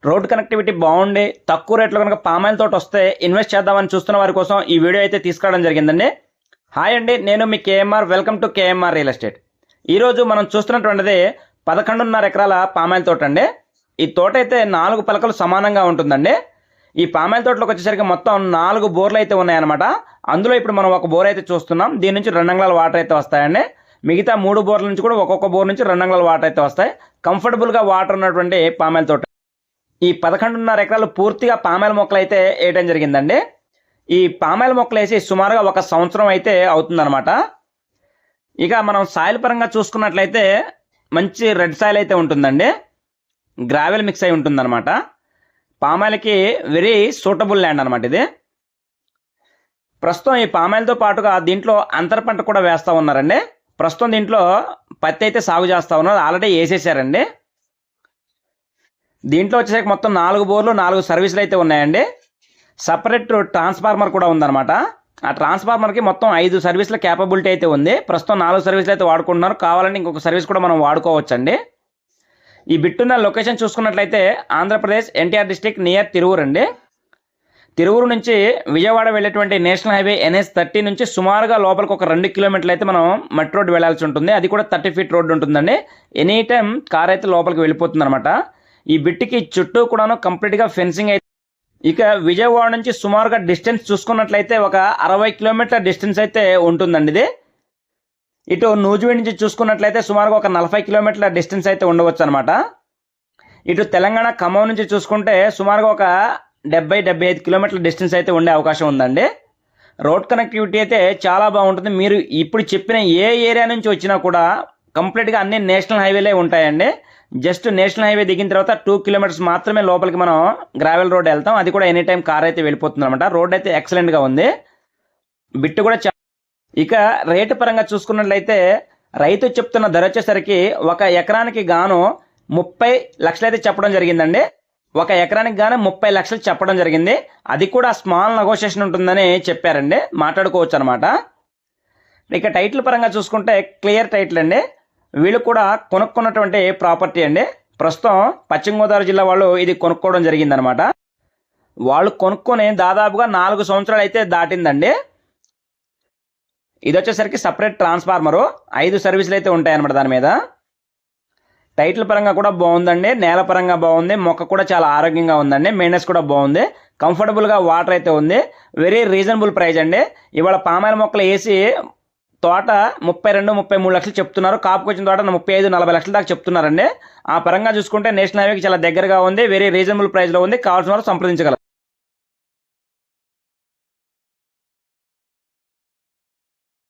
Road connectivity బాగుండి తక్కువ రేట్లో కనుక పామాయిల్ తోట వస్తే ఇన్వెస్ట్ చేద్దామని చూస్తున్న వారి కోసం ఈ వీడియో అయితే తీసుకురావడం జరిగిందండి. హాయ్ అండి, నేను మీ KMR. Welcome to KMR real estate. ఈరోజు మనం చూస్తున్నటువంటిది 11.5 ఎకరాల పామాయిల్ తోట అండి. ఈ తోట అయితే 4 పలకలు సమానంగా ఉంటుందండి. ఈ పామాయిల్ తోటలోకి వచ్చేసరికి మొత్తం 4 బోర్లు అయితే ఉన్నాయన్నమాట. అందులో ఇప్పుడు మనం ఒక బోర్ అయితే చూస్తున్నాం. దీని నుంచి 2 అంగుళాల వాటర్ అయితే వస్తాయండి. మిగతా 3 బోర్ల నుంచి కూడా ఒక్కొక్క బోర్ నుంచి 2 అంగుళాల వాటర్ అయితే వస్తాయి. కంఫర్టబుల్గా వాటర్ ఉన్నటువంటి పామాయిల్ తోట. ఈ 11.5 ఎకరాలు పూర్తిగా పామాయిల్ మొక్కలు అయితే వేయడం జరిగిందండి. ఈ పామాయిల్ మొక్కలు వేసి సుమారుగా 1 సంవత్సరం అయితే అవుతుందన్నమాట. ఇక మనం సాయిల్ పరంగా చూసుకున్నట్లయితే మంచి రెడ్ సాయిల్ అయితే ఉంటుందండి. గ్రావెల్ మిక్స్ అయి ఉంటుందన్నమాట. పామాయిల్కి వెరీ సూటబుల్ ల్యాండ్ అనమాట ఇది. ప్రస్తుతం ఈ పామాయిల్తో పాటుగా దీంట్లో అంతర పంట కూడా వేస్తూ ఉన్నారండి. ప్రస్తుతం దీంట్లో పత్తి అయితే సాగు చేస్తూ ఉన్నారు, ఆల్రెడీ వేసేసారండి. దీంట్లో వచ్చేసరికి మొత్తం 4 బోర్లు 4 సర్వీసులు అయితే ఉన్నాయండి. సపరేట్ ట్రాన్స్ఫార్మర్ కూడా ఉందన్నమాట. ఆ ట్రాన్స్ఫార్మర్కి మొత్తం 5 సర్వీసుల క్యాపబిలిటీ అయితే ఉంది. ప్రస్తుతం 4 సర్వీసులు అయితే వాడుకుంటున్నారు. కావాలంటే ఇంకొక సర్వీస్ కూడా మనం వాడుకోవచ్చండి. ఈ బిట్టున్న లొకేషన్ చూసుకున్నట్లయితే ఆంధ్రప్రదేశ్ ఎన్టీఆర్ డిస్టిక్ నియర్ తిరువూరు అండి. తిరువూరు నుంచి విజయవాడ వెళ్ళేటువంటి నేషనల్ హైవే NH30 నుంచి సుమారుగా లోపలికి ఒక 2 కిలోమీటర్లు అయితే మనం మట్టి రోడ్డు వెళ్ళాల్సి ఉంటుంది. అది కూడా 30 ఫీట్ రోడ్డు ఉంటుందండి. ఎనీ టైం కార్ అయితే లోపలికి వెళ్ళిపోతుంది అనమాట. ఈ బిట్టికి చుట్టూ కూడాను కంప్లీట్గా ఫెన్సింగ్ అయితే. ఇక విజయవాడ నుంచి సుమారుగా డిస్టెన్స్ చూసుకున్నట్లయితే ఒక 60 కిలోమీటర్ల డిస్టెన్స్ అయితే ఉంటుందండి ఇది. ఇటు నూజివీడు నుంచి చూసుకున్నట్లయితే సుమారుగా ఒక 40 కిలోమీటర్ల డిస్టెన్స్ అయితే ఉండవచ్చు అనమాట. ఇటు తెలంగాణ ఖమ్మం నుంచి చూసుకుంటే సుమారుగా ఒక 70-75 కిలోమీటర్ల డిస్టెన్స్ అయితే ఉండే అవకాశం ఉందండి. రోడ్ కనెక్టివిటీ అయితే చాలా బాగుంటుంది. మీరు ఇప్పుడు చెప్పిన ఏ ఏరియా నుంచి వచ్చినా కూడా కంప్లీట్గా అన్ని నేషనల్ హైవేలే ఉంటాయండి. జస్ట్ నేషనల్ హైవే దిగిన తర్వాత 2 కిలోమీటర్స్ మాత్రమే లోపలికి మనం గ్రావెల్ రోడ్ వెళ్తాం. అది కూడా ఎనీ టైం కార్ అయితే వెళ్ళిపోతుంది అనమాట. రోడ్ అయితే ఎక్సలెంట్గా ఉంది. బిట్టు కూడా ఇక రేటు పరంగా చూసుకున్నట్లయితే రైతు చెప్తున్న ధర వచ్చేసరికి 1 ఎకరానికి గాను 30 లక్షలు అయితే చెప్పడం జరిగిందండి. 1 ఎకరానికి గాను 30 లక్షలు చెప్పడం జరిగింది. అది కూడా స్మాల్ నెగోషియేషన్ ఉంటుందని చెప్పారండి, మాట్లాడుకోవచ్చు అనమాట. ఇక టైటిల్ పరంగా చూసుకుంటే క్లియర్ టైటిల్ అండి. వీళ్ళు కూడా కొనుక్కున్నటువంటి ప్రాపర్టీ అండి. ప్రస్తుతం పశ్చిమ గోదావరి జిల్లా వాళ్ళు ఇది కొనుక్కోవడం జరిగిందనమాట. వాళ్ళు కొనుక్కొని దాదాపుగా 4 సంవత్సరాలు అయితే దాటిందండి. ఇది వచ్చేసరికి సపరేట్ ట్రాన్స్ఫార్మరు, 5 సర్వీసులు అయితే ఉంటాయన్నమాట దాని మీద. టైటిల్ పరంగా కూడా బాగుందండి, నేల పరంగా బాగుంది, మొక్క కూడా చాలా ఆరోగ్యంగా ఉందండి, మెయింటెనెన్స్ కూడా బాగుంది, కంఫర్టబుల్గా వాటర్ అయితే ఉంది. వెరీ రీజనబుల్ ప్రైస్ అండి. ఇవాళ పామాయిల్ మొక్కలు వేసి తోట 32-33 లక్షలు చెప్తున్నారు. కాపుకొచ్చిన తోట 35-40 లక్షల దాకా చెప్తున్నారండి. ఆ పరంగా చూసుకుంటే నేషనల్ హైవేకి చాలా దగ్గరగా ఉంది. వెరీ రీజనబుల్ ప్రైస్లో ఉంది. కావాల్సిన వారు సంప్రదించగలరు.